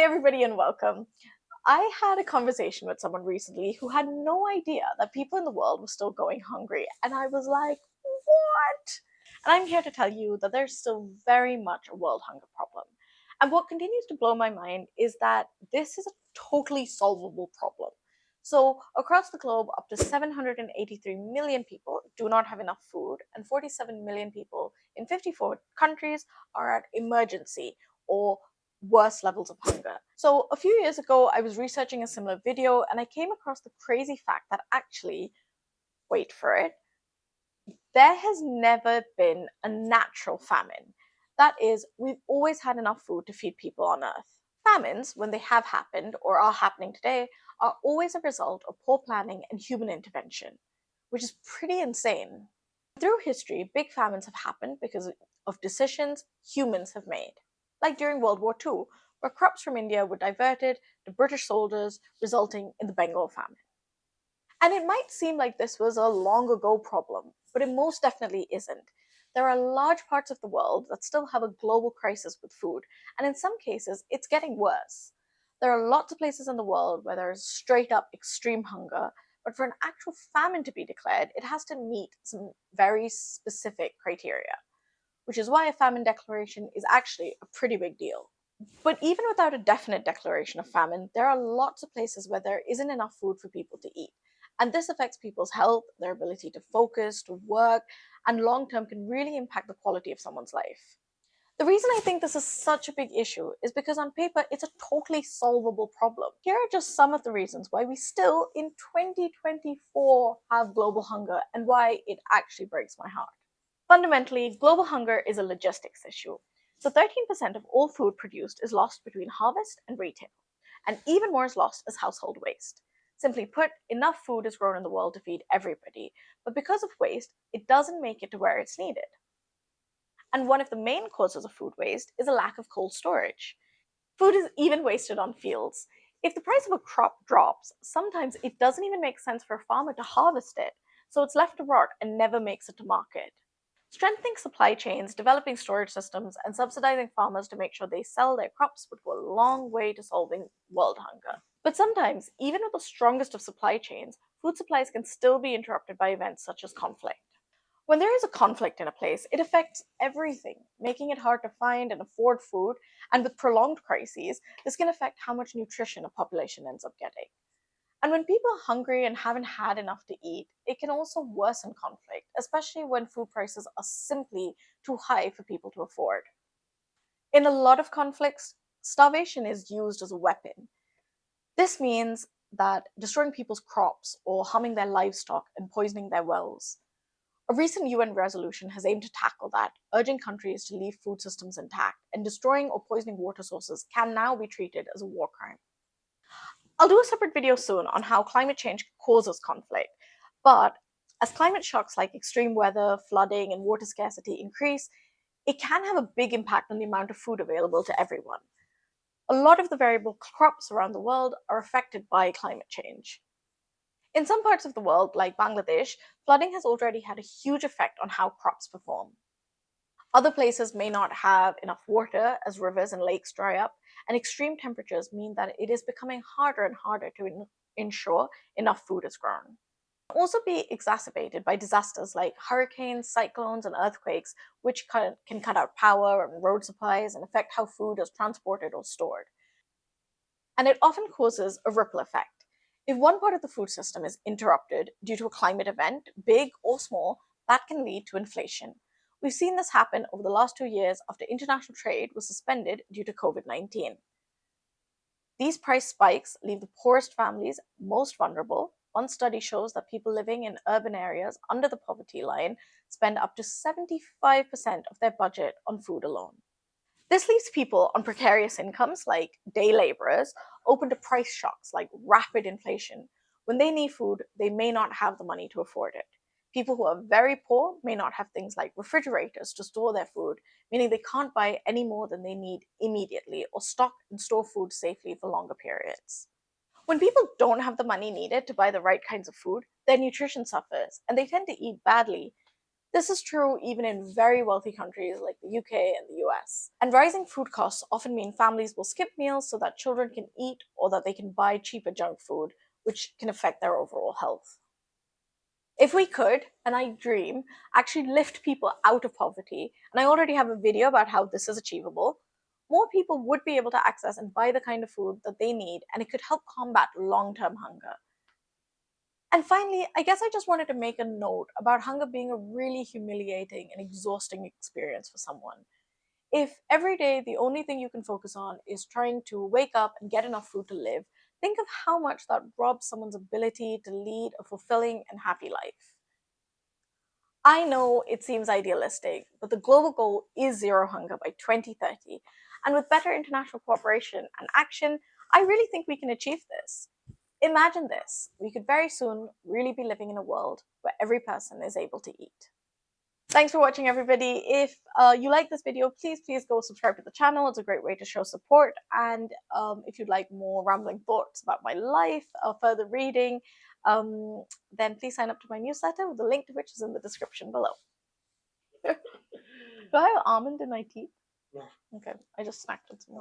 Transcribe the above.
Hey, everybody, and welcome. I had a conversation with someone recently who had no idea that people in the world were still going hungry. And I was like, what? And I'm here to tell you that there's still very much a world hunger problem. And what continues to blow my mind is that this is a totally solvable problem. So, across the globe, up to 783 million people do not have enough food, and 47 million people in 54 countries are at emergency or worse levels of hunger. So a few years ago, I was researching a similar video and I came across the crazy fact that actually, wait for it, there has never been a natural famine. That is, we've always had enough food to feed people on Earth. Famines, when they have happened or are happening today, are always a result of poor planning and human intervention, which is pretty insane. Through history, big famines have happened because of decisions humans have made, like during World War II, where crops from India were diverted to British soldiers, resulting in the Bengal famine. And it might seem like this was a long ago problem, but it most definitely isn't. There are large parts of the world that still have a global crisis with food, and in some cases, it's getting worse. There are lots of places in the world where there is straight up extreme hunger, but for an actual famine to be declared, it has to meet some very specific criteria, which is why a famine declaration is actually a pretty big deal. But even without a definite declaration of famine, there are lots of places where there isn't enough food for people to eat. And this affects people's health, their ability to focus, to work, and long term can really impact the quality of someone's life. The reason I think this is such a big issue is because on paper it's a totally solvable problem. Here are just some of the reasons why we still in 2024 have global hunger and why it actually breaks my heart. Fundamentally, global hunger is a logistics issue. So 13% of all food produced is lost between harvest and retail, and even more is lost as household waste. Simply put, enough food is grown in the world to feed everybody, but because of waste, it doesn't make it to where it's needed. And one of the main causes of food waste is a lack of cold storage. Food is even wasted on fields. If the price of a crop drops, sometimes it doesn't even make sense for a farmer to harvest it, so it's left to rot and never makes it to market. Strengthening supply chains, developing storage systems, and subsidizing farmers to make sure they sell their crops would go a long way to solving world hunger. But sometimes, even with the strongest of supply chains, food supplies can still be interrupted by events such as conflict. When there is a conflict in a place, it affects everything, making it hard to find and afford food, and with prolonged crises, this can affect how much nutrition a population ends up getting. And when people are hungry and haven't had enough to eat, it can also worsen conflict, especially when food prices are simply too high for people to afford. In a lot of conflicts, starvation is used as a weapon. This means that destroying people's crops or harming their livestock and poisoning their wells. A recent UN resolution has aimed to tackle that, urging countries to leave food systems intact, and destroying or poisoning water sources can now be treated as a war crime. I'll do a separate video soon on how climate change causes conflict, but as climate shocks like extreme weather, flooding, and water scarcity increase, it can have a big impact on the amount of food available to everyone. A lot of the variable crops around the world are affected by climate change. In some parts of the world, like Bangladesh, flooding has already had a huge effect on how crops perform. Other places may not have enough water as rivers and lakes dry up, and extreme temperatures mean that it is becoming harder and harder to ensure enough food is grown. It can also be exacerbated by disasters like hurricanes, cyclones, and earthquakes, which can cut out power and road supplies and affect how food is transported or stored. And it often causes a ripple effect. If one part of the food system is interrupted due to a climate event, big or small, that can lead to inflation. We've seen this happen over the last 2 years after international trade was suspended due to COVID-19. These price spikes leave the poorest families most vulnerable. One study shows that people living in urban areas under the poverty line spend up to 75% of their budget on food alone. This leaves people on precarious incomes, like day laborers, open to price shocks like rapid inflation. When they need food, they may not have the money to afford it. People who are very poor may not have things like refrigerators to store their food, meaning they can't buy any more than they need immediately or stock and store food safely for longer periods. When people don't have the money needed to buy the right kinds of food, their nutrition suffers and they tend to eat badly. This is true even in very wealthy countries like the UK and the US. And rising food costs often mean families will skip meals so that children can eat or that they can buy cheaper junk food, which can affect their overall health. If we could, and I dream, actually lift people out of poverty, and I already have a video about how this is achievable, more people would be able to access and buy the kind of food that they need, and it could help combat long term hunger. And finally, I guess I just wanted to make a note about hunger being a really humiliating and exhausting experience for someone. If every day the only thing you can focus on is trying to wake up and get enough food to live, think of how much that robs someone's ability to lead a fulfilling and happy life. I know it seems idealistic, but the global goal is zero hunger by 2030. And with better international cooperation and action, I really think we can achieve this. Imagine this, we could very soon really be living in a world where every person is able to eat. Thanks for watching, everybody. If you like this video, please go subscribe to the channel. It's a great way to show support. And if you'd like more rambling thoughts about my life, further reading, then please sign up to my newsletter, the link to which is in the description below. Do I have almond in my teeth? No. Okay, I just snacked on some.